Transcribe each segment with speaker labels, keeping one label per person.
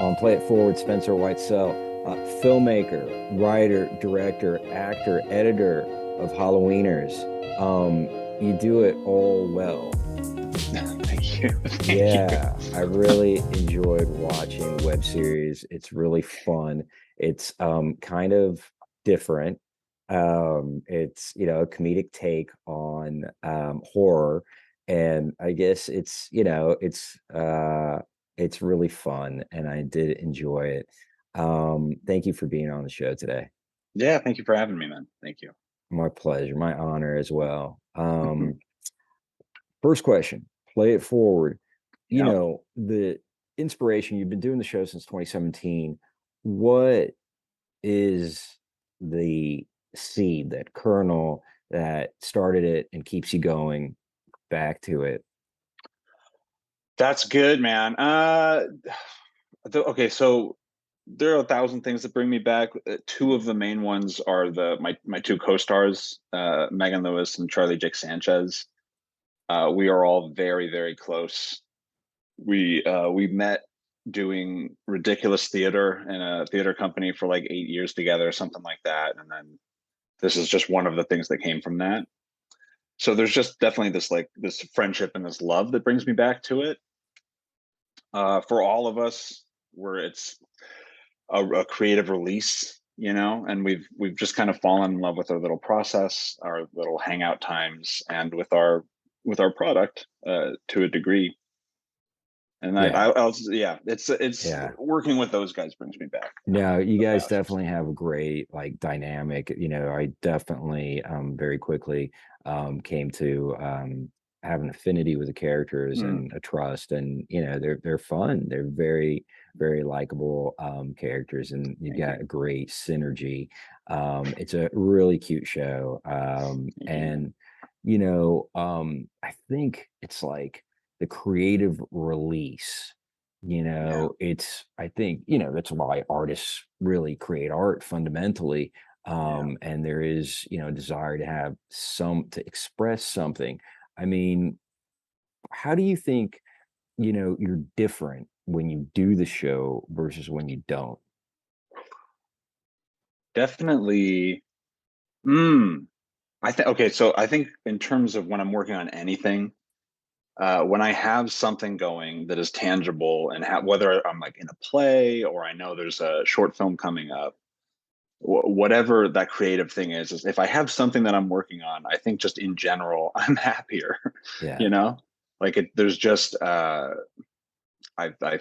Speaker 1: On Play It Forward, Spencer Weitzel, filmmaker, writer, director, actor, editor of Halloweeners. You do it all well.
Speaker 2: Thank you. Thank you.
Speaker 1: Yeah, I really enjoyed watching web series. It's really fun. It's kind of different. It's a comedic take on horror, and I guess it's really fun, and I did enjoy it. Thank you for being on the show today.
Speaker 2: Yeah, thank you for having me, man. Thank you.
Speaker 1: My pleasure, my honor as well. First question, play it forward.
Speaker 2: Yeah.
Speaker 1: The inspiration, you've been doing the show since 2017. What is the seed, that kernel that started it and keeps you going back to it?
Speaker 2: That's good, man. Okay, so there are a thousand things that bring me back. Two of the main ones are my two co-stars, Megan Lewis and Charlie Jake Sanchez. We are all very, very close. We met doing ridiculous theater in a theater company for like 8 years together, or something like that. And then this is just one of the things that came from that. So there's just definitely this friendship and this love that brings me back to it. For all of us, where it's a creative release, and we've just kind of fallen in love with our little process, our little hangout times, and with our product to a degree. And
Speaker 1: Yeah,
Speaker 2: yeah, it's
Speaker 1: yeah.
Speaker 2: working with those guys brings me back
Speaker 1: No, you
Speaker 2: the
Speaker 1: guys
Speaker 2: best.
Speaker 1: definitely have a great like dynamic. I definitely very quickly came to have an affinity with the characters
Speaker 2: Mm,
Speaker 1: and a trust, and they're fun. They're very, very likable characters, and you've
Speaker 2: thank you,
Speaker 1: got a great synergy. It's a really cute show.
Speaker 2: thank you, man.
Speaker 1: And I think it's like the creative release.
Speaker 2: Yeah,
Speaker 1: It's, I think, that's why artists really create art fundamentally.
Speaker 2: yeah.
Speaker 1: And there is, a desire to have to express something. I mean, how do you think, you're different when you do the show versus when you don't?
Speaker 2: Definitely. Mm, I think okay. So I think in terms of when I'm working on anything, when I have something going that is tangible and whether I'm like in a play or I know there's a short film coming up, whatever that creative thing is if I have something that I'm working on, I think just in general, I'm happier, you
Speaker 1: Yeah.
Speaker 2: know, like there's just, I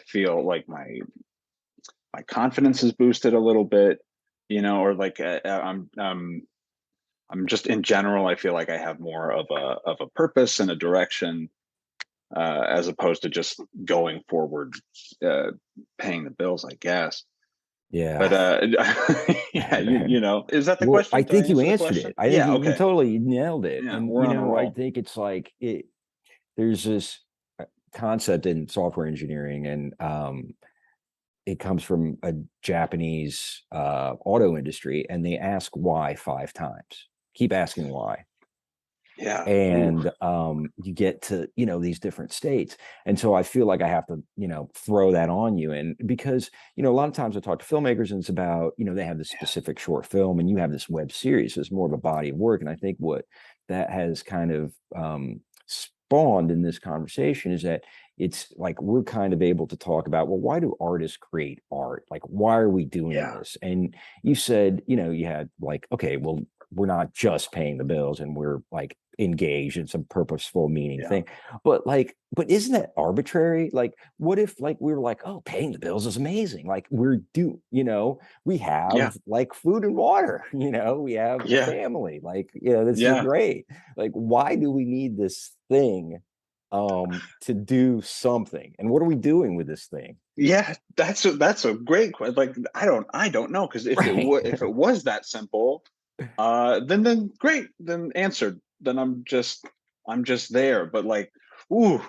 Speaker 2: feel like my confidence is boosted a little bit, or like I'm just in general, I feel like I have more of a purpose and a direction, as opposed to just going forward, uh, paying the bills, I guess. But
Speaker 1: Yeah.
Speaker 2: yeah, is that the
Speaker 1: Well, I
Speaker 2: question? Did I
Speaker 1: think you
Speaker 2: answer the
Speaker 1: answered it.
Speaker 2: question?
Speaker 1: I think
Speaker 2: Yeah.
Speaker 1: you
Speaker 2: Okay.
Speaker 1: totally nailed it.
Speaker 2: Yeah,
Speaker 1: And
Speaker 2: we're on a
Speaker 1: I
Speaker 2: roll.
Speaker 1: think it's like there's this concept in software engineering, and it comes from a Japanese auto industry, and they ask why 5 times. Keep asking why,
Speaker 2: Yeah. Ooh.
Speaker 1: and you get to these different states. And so I feel like I have to throw that on you, and because a lot of times I talk to filmmakers, and it's about they have this
Speaker 2: Yeah.
Speaker 1: specific short film, and you have this web series. So it's more of a body of work, and I think what that has kind of spawned in this conversation is that it's like we're kind of able to talk about, well, why do artists create art? Like, why are we doing
Speaker 2: Yeah.
Speaker 1: this? And you said you had like, okay, well, we're not just paying the bills, and we're like engaged in some purposeful meaning
Speaker 2: Yeah.
Speaker 1: thing. But isn't that arbitrary? Like, what if like we were like, oh, paying the bills is amazing, like we
Speaker 2: Yeah.
Speaker 1: have like food and water, we have a
Speaker 2: Yeah.
Speaker 1: family, like this is
Speaker 2: Yeah.
Speaker 1: great. Like, why do we need this thing to do something, and what are we doing with this thing?
Speaker 2: Yeah. That's a great question. Like, I don't know, because
Speaker 1: Right.
Speaker 2: if it was that simple, then great, then answered. Then I'm just there. But like, ooh,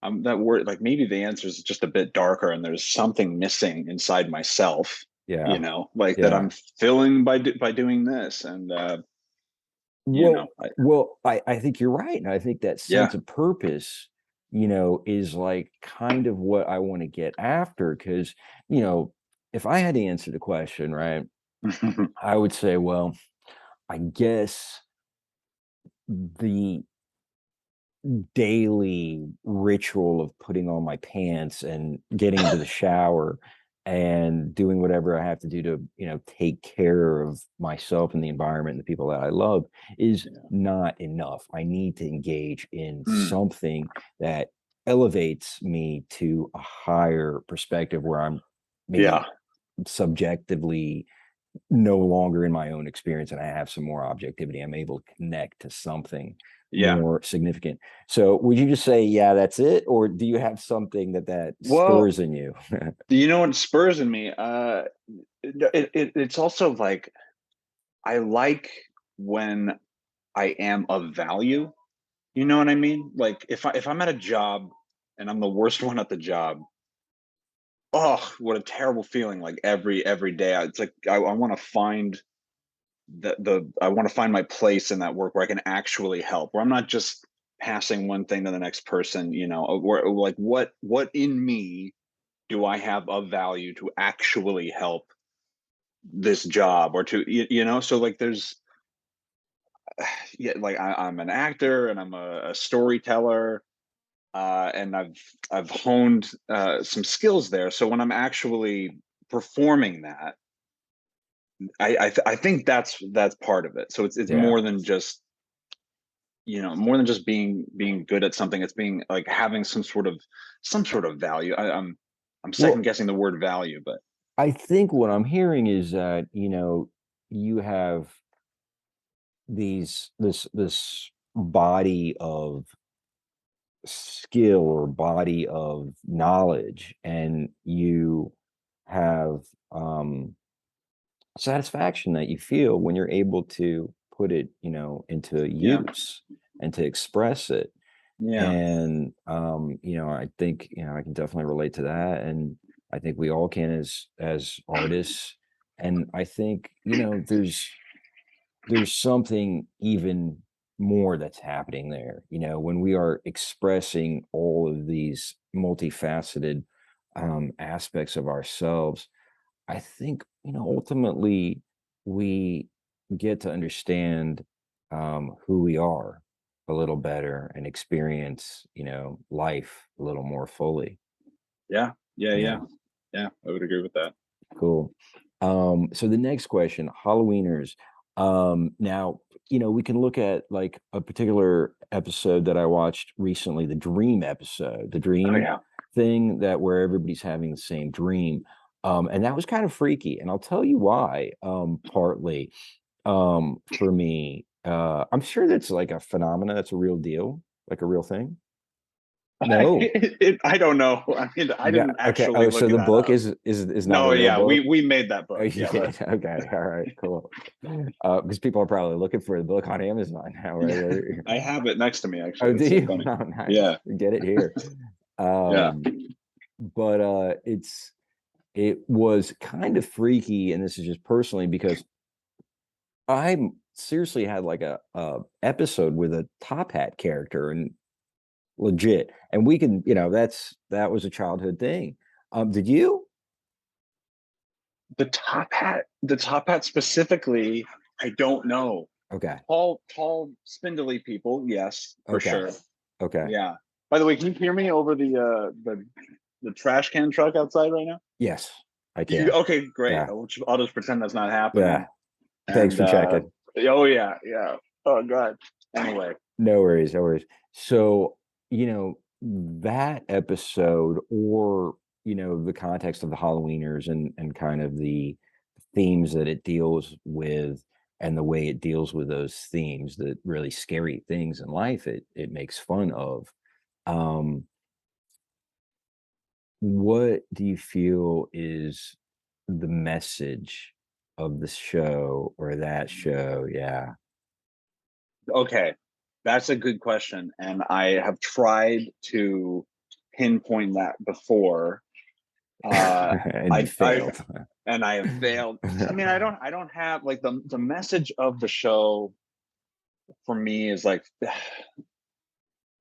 Speaker 2: I'm that word. Like, maybe the answer is just a bit darker, and there's something missing inside myself.
Speaker 1: Yeah.
Speaker 2: Like that
Speaker 1: Yeah.
Speaker 2: I'm filling by doing this, and
Speaker 1: Well,
Speaker 2: I,
Speaker 1: well, I think you're right. And I think that
Speaker 2: yeah,
Speaker 1: sense of purpose is like kind of what I want to get after. Because, you know, if I had to answer the question, right, I would say, well, I guess the daily ritual of putting on my pants and getting into the shower and doing whatever I have to do to, take care of myself and the environment and the people that I love is
Speaker 2: Yeah.
Speaker 1: not enough. I need to engage in
Speaker 2: Mm,
Speaker 1: something that elevates me to a higher perspective where I'm
Speaker 2: yeah.
Speaker 1: maybe subjectively no longer in my own experience and I have some more objectivity. I'm able to connect to something
Speaker 2: Yeah.
Speaker 1: more significant. So would you just say, yeah, that's it? Or do you have something that
Speaker 2: Well,
Speaker 1: spurs in you?
Speaker 2: you know what spurs in me? It's also like I like when I am of value. You know what I mean? Like if I'm at a job and I'm the worst one at the job, oh, what a terrible feeling! Like every day, it's like I want to find the I want to find my place in that work where I can actually help, where I'm not just passing one thing to the next person. Where like what in me do I have of value to actually help this job or to so like there's yeah, like I'm an actor and I'm a storyteller, and I've honed some skills there. So when I'm actually performing that, I think that's part of it. So it's
Speaker 1: Yeah.
Speaker 2: more than just more than just being good at something. It's being like having some sort of value. I'm second
Speaker 1: Well,
Speaker 2: guessing the word value, but
Speaker 1: I think what I'm hearing is that, you have this body of skill or body of knowledge, and you have satisfaction that you feel when you're able to put it, into
Speaker 2: yeah,
Speaker 1: use and to express it.
Speaker 2: yeah,
Speaker 1: And I think, I can definitely relate to that. And I think we all can as artists. And I think, there's something even more that's happening there, when we are expressing all of these multifaceted aspects of ourselves. I think, ultimately we get to understand who we are a little better and experience, life a little more fully.
Speaker 2: yeah, yeah,
Speaker 1: Yeah,
Speaker 2: yeah, yeah. I would agree with that.
Speaker 1: cool. So the next question, Halloweeners. Now, we can look at like a particular episode that I watched recently, the dream episode, the
Speaker 2: Oh
Speaker 1: dream
Speaker 2: yeah.
Speaker 1: thing that where everybody's having the same dream. And that was kind of freaky. And I'll tell you why, partly, for me. I'm sure that's like a phenomena, that's a real deal, like a real thing. No.
Speaker 2: I don't know. I mean, I
Speaker 1: Yeah.
Speaker 2: didn't
Speaker 1: Okay.
Speaker 2: actually
Speaker 1: Oh, so
Speaker 2: look
Speaker 1: the
Speaker 2: that
Speaker 1: book
Speaker 2: up.
Speaker 1: is not a
Speaker 2: No,
Speaker 1: real
Speaker 2: yeah, we
Speaker 1: book.
Speaker 2: we made that
Speaker 1: Oh,
Speaker 2: book.
Speaker 1: you
Speaker 2: Yeah, but
Speaker 1: did. Okay. All right. Cool. Because people are probably looking for the book on Amazon now, right?
Speaker 2: yeah, I have it next to me
Speaker 1: Oh,
Speaker 2: actually.
Speaker 1: do
Speaker 2: It's so
Speaker 1: you?
Speaker 2: funny.
Speaker 1: Oh, nice.
Speaker 2: Yeah,
Speaker 1: Get it here.
Speaker 2: yeah.
Speaker 1: Um, but it was kind of freaky, and this is just personally because I seriously had like a episode with a Top Hat character, and legit, and we can, that was a childhood thing. Did you?
Speaker 2: The top hat specifically, I don't know.
Speaker 1: Okay.
Speaker 2: Tall, spindly people, yes, for
Speaker 1: Okay.
Speaker 2: sure.
Speaker 1: Okay.
Speaker 2: Yeah. By the way, can you hear me over the trash can truck outside right now?
Speaker 1: Yes, I can.
Speaker 2: Okay, great.
Speaker 1: Yeah.
Speaker 2: I'll just pretend that's not
Speaker 1: Yeah.
Speaker 2: happening.
Speaker 1: Thanks
Speaker 2: And
Speaker 1: for checking.
Speaker 2: oh yeah, yeah. Oh god. Anyway,
Speaker 1: No worries, no worries. So, that episode, or, the context of the Halloweeners and kind of the themes that it deals with, and the way it deals with those themes, the really scary things in life it makes fun of. Um, what do you feel is the message of the show or that show? Yeah.
Speaker 2: okay. That's a good question, and I have tried to pinpoint that before. Uh,
Speaker 1: And you
Speaker 2: I
Speaker 1: failed.
Speaker 2: and I have failed. I mean, I don't have like the message of the show for me is like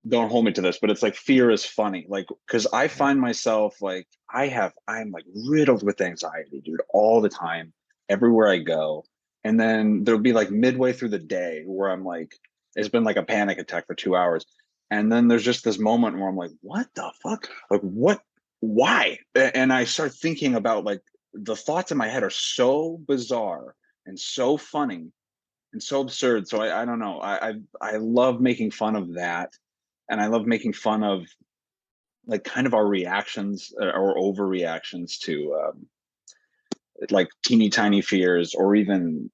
Speaker 2: don't hold me to this, but it's like fear is funny. Like, because I find myself like I'm like riddled with anxiety, dude, all the time, everywhere I go. And then there'll be like midway through the day where I'm like, it's been like a panic attack for 2 hours. And then there's just this moment where I'm like, what the fuck? Like, what? Why? And I start thinking about like the thoughts in my head are so bizarre and so funny and so absurd. So I don't know. I love making fun of that, and I love making fun of like kind of our reactions or overreactions to like teeny tiny fears, or even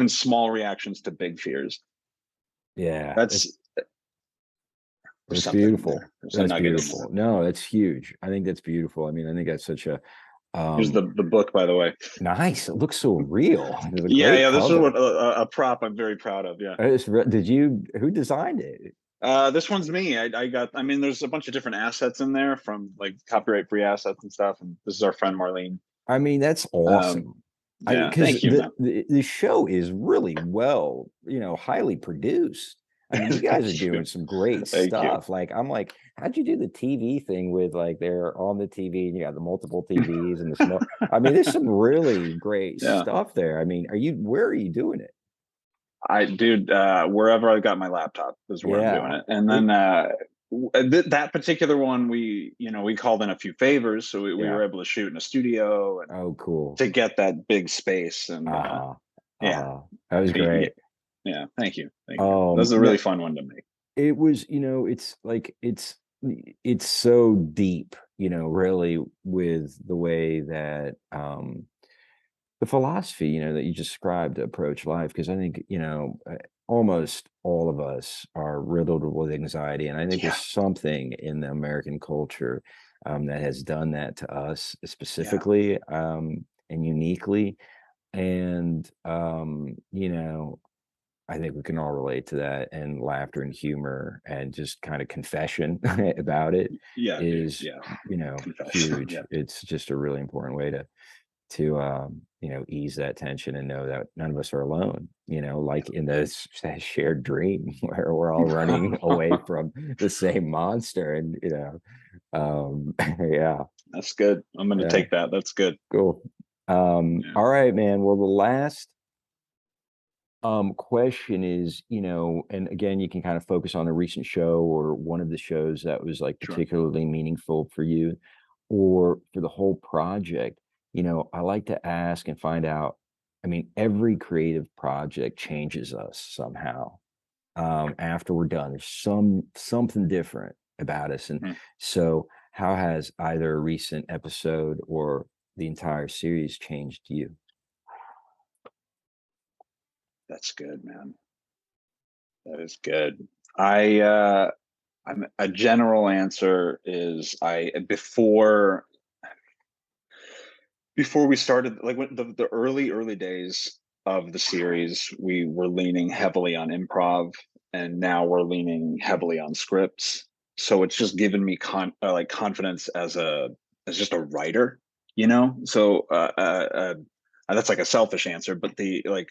Speaker 2: small reactions to big fears.
Speaker 1: Yeah,
Speaker 2: That's there's
Speaker 1: that's
Speaker 2: something in
Speaker 1: beautiful.
Speaker 2: there. There's a
Speaker 1: That's
Speaker 2: nugget in there.
Speaker 1: beautiful. No, that's huge. I think that's beautiful. I mean, I think that's such a
Speaker 2: Here's
Speaker 1: um
Speaker 2: the book, by the way.
Speaker 1: nice. It looks so real. It's a
Speaker 2: Yeah,
Speaker 1: great
Speaker 2: yeah. This is what
Speaker 1: cover.
Speaker 2: a prop I'm very proud of. Yeah.
Speaker 1: Did you who designed it?
Speaker 2: This one's me. I got. I mean, there's a bunch of different assets in there from like copyright free assets and stuff. And this is our friend Marlene.
Speaker 1: I mean, that's
Speaker 2: Um,
Speaker 1: awesome. I
Speaker 2: yeah.
Speaker 1: because
Speaker 2: Thank you, man.
Speaker 1: the show is really well, highly produced. I mean, you guys are
Speaker 2: Thank you.
Speaker 1: doing some great
Speaker 2: Thank you.
Speaker 1: stuff. Like, I'm like, how'd you do the TV thing with like they're on the TV and you got the multiple TVs and the small? I mean, there's some really great
Speaker 2: Yeah.
Speaker 1: stuff there. I mean, where are you doing it?
Speaker 2: Dude, wherever I got my laptop is where I'm doing
Speaker 1: Yeah.
Speaker 2: it. And then
Speaker 1: It,
Speaker 2: that particular one, we called in a few favors, so we
Speaker 1: yeah.
Speaker 2: were able to shoot in a studio and
Speaker 1: Oh, cool.
Speaker 2: to get that big space. And
Speaker 1: Uh-huh.
Speaker 2: yeah,
Speaker 1: Uh-huh. That was
Speaker 2: yeah,
Speaker 1: great.
Speaker 2: yeah. Thank you, thank you. That was a
Speaker 1: No,
Speaker 2: really fun one to make.
Speaker 1: it was, it's like it's so deep, really with the way that the philosophy, that you described to approach life. Because I think, almost all of us are riddled with anxiety. And I think there's
Speaker 2: Yeah,
Speaker 1: something in the American culture that has done that to us
Speaker 2: yeah,
Speaker 1: specifically and uniquely. And I think we can all relate to that, and laughter and humor and just kind of confession about it
Speaker 2: yeah, dude.
Speaker 1: is,
Speaker 2: Yeah, confession.
Speaker 1: huge.
Speaker 2: Yeah,
Speaker 1: It's just a really important way to ease that tension and know that none of us are alone, like in this shared dream where we're all running away from the same monster. And, yeah,
Speaker 2: that's good. I'm gonna
Speaker 1: yeah,
Speaker 2: take that. That's good.
Speaker 1: cool.
Speaker 2: Yeah,
Speaker 1: All right, man. Well, the last question is, and again, you can kind of focus on a recent show or one of the shows that was like
Speaker 2: sure.
Speaker 1: particularly meaningful for you or for the whole project. I like to ask and find out. I mean, every creative project changes us somehow. After we're done, there's something different about us. And
Speaker 2: Hmm.
Speaker 1: so how has either a recent episode or the entire series changed you?
Speaker 2: That's good, man. That is good. I I'm a general answer is I before we started, like when the early days of the series, we were leaning heavily on improv, and now we're leaning heavily on scripts. So it's just given me like confidence as just a writer, So that's like a selfish answer, but the like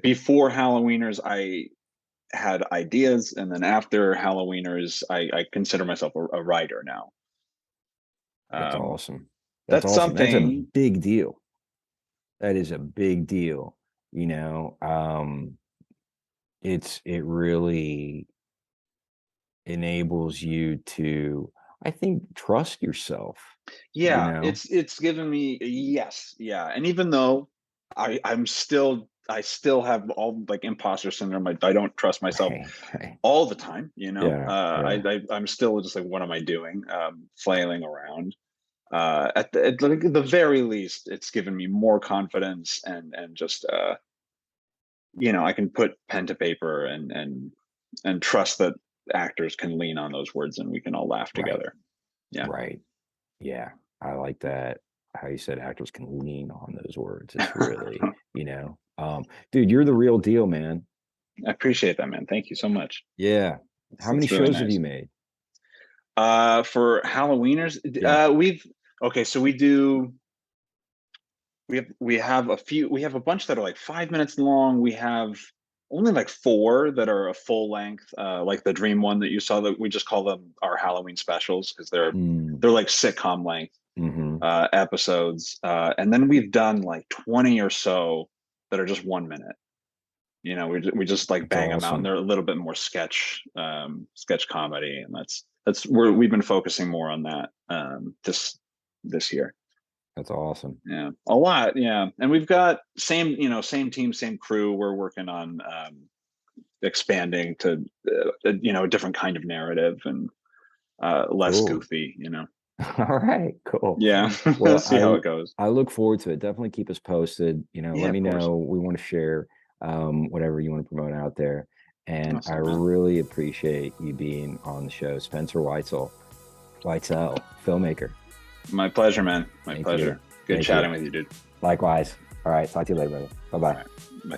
Speaker 2: before Halloweeners, I had ideas, and then after Halloweeners, I consider myself a writer now.
Speaker 1: That's
Speaker 2: Um,
Speaker 1: awesome. That's
Speaker 2: that's
Speaker 1: awesome. That's a
Speaker 2: something.
Speaker 1: big deal. That is a big deal. You know, it really enables you to, I think, trust yourself, you
Speaker 2: Yeah,
Speaker 1: know.
Speaker 2: it's given me, yes, yeah, and even though I still have all like imposter syndrome. I don't trust myself
Speaker 1: Right, right.
Speaker 2: all the time.
Speaker 1: Yeah, yeah,
Speaker 2: I'm still just like, what am I doing? Flailing around. At like the very least, it's given me more confidence, and just I can put pen to paper, and trust that actors can lean on those words and we can all laugh
Speaker 1: right,
Speaker 2: together. Yeah,
Speaker 1: right. Yeah. I like that. How you said actors can lean on those words. It's really, dude, you're the real deal, man.
Speaker 2: I appreciate that, man. Thank you so much.
Speaker 1: Yeah. How many
Speaker 2: That's really
Speaker 1: shows have you
Speaker 2: nice.
Speaker 1: made?
Speaker 2: For Halloweeners,
Speaker 1: Yeah.
Speaker 2: we've okay. So we have a bunch that are like 5 minutes long. We have only like 4 that are a full length, like the Dream one that you saw, that we just call them our Halloween specials because
Speaker 1: Mm,
Speaker 2: they're like sitcom length
Speaker 1: hmm.
Speaker 2: episodes. And then we've done like 20 or so that are just 1 minute. We just like
Speaker 1: That's
Speaker 2: bang them out, and
Speaker 1: awesome.
Speaker 2: they're a little bit more sketch comedy, and that's where we've been focusing more on that this year.
Speaker 1: That's awesome.
Speaker 2: Yeah, a lot. Yeah, and we've got same team, same crew. We're working on expanding to a different kind of narrative and less
Speaker 1: Cool.
Speaker 2: goofy.
Speaker 1: All right, cool.
Speaker 2: Yeah,
Speaker 1: Well,
Speaker 2: see how it goes.
Speaker 1: I look forward to it. Definitely keep us posted.
Speaker 2: Yeah,
Speaker 1: Let
Speaker 2: of
Speaker 1: me
Speaker 2: course.
Speaker 1: know. We want to share whatever you want to promote out there. And I
Speaker 2: Awesome, man.
Speaker 1: really appreciate you being on the show. Spencer Weitzel, filmmaker.
Speaker 2: My pleasure, man. My
Speaker 1: Thank you.
Speaker 2: pleasure. Good
Speaker 1: Thank you.
Speaker 2: chatting with you, dude.
Speaker 1: Likewise. All right. Talk to you later, brother.
Speaker 2: All
Speaker 1: Bye-bye.
Speaker 2: right. Bye.